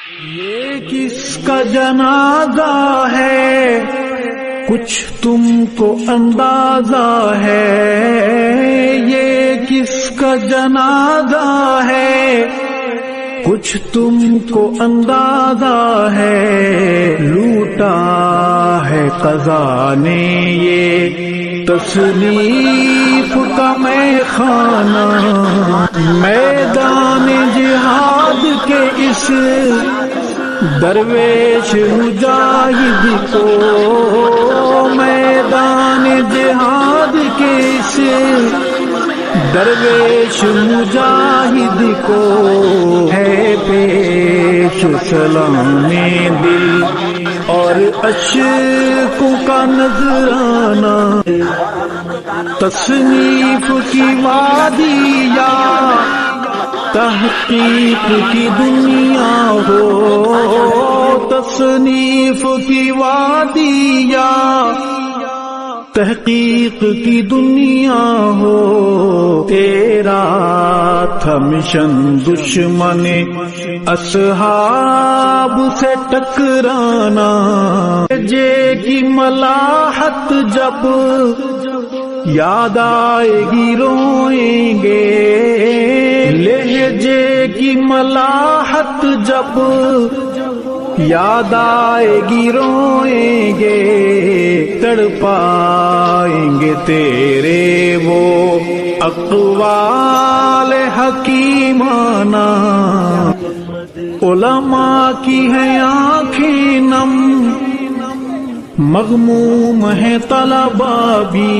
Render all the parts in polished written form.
یہ کس کا جنازہ ہے کچھ تم کو اندازہ ہے، یہ کس کا جنازہ ہے کچھ تم کو اندازہ ہے، لوٹا ہے قضا نے یہ تصنیف کا میخانہ، میدان جہاد کے اس درویش مجاہد کو، میدان جہاد کے اس درویش مجاہد کو ہے پیش سلام دل اور اشکوں کا نذرانہ، تصنیف کی وادی یا تحقیق کی دنیا ہو، تصنیف کی وادی یا تحقیق کی دنیا ہو، تیرا تھا مشن دشمن اصحاب سے ٹکرانا، لہجے کی ملاحت جب یاد آئے گی روئیں گے، لہجے کی ملاحت جب یاد آئے گی روئیں گے، تڑپائیں گے تیرے وہ اقوال حکیمانہ، علماء کی ہیں آنکھیں نم، مغموم ہے طلباء بھی،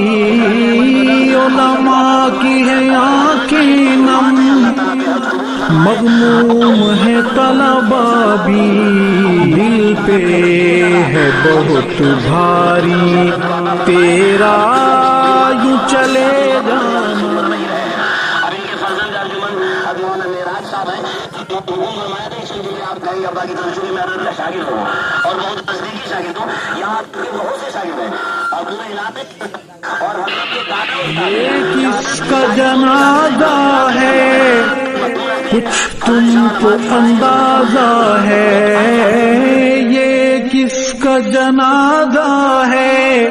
علماء کی ہیں آنکھیں نم، مغموم ہے طلباء بھی، دل پہ ہے بہت بھاری تیرا یوں چلے جانا۔ اور بہت نزدیکی شاگرد ہوں، یہاں بہت سے شاگرد ہیں اور پورے علاقے اور یہ کس کا جنازہ ہے کچھ تم کو اندازہ ہے، یہ کس کا جنازہ ہے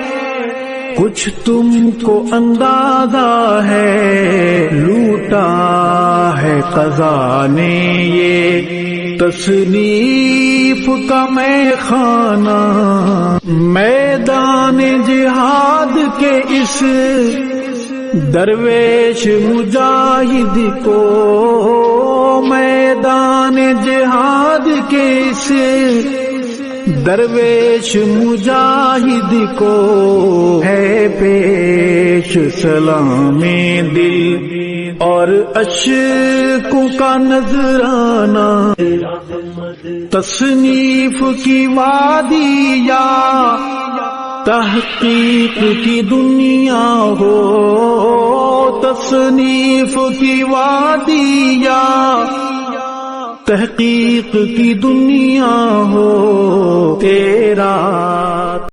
کچھ تم کو اندازہ ہے، لوٹا ہے قضا نے یہ تصنیف کا میخانہ، میدان جہاد کے اس درویش مجاہد کو، میدان جہاد کے اس درویش مجاہد کو ہے پیش سلام دل اور اشکوں کا نذرانہ، تصنیف کی وادی یا تحقیق کی دنیا ہو، تصنیف کی وادی یا تحقیق کی دنیا ہو، تیرا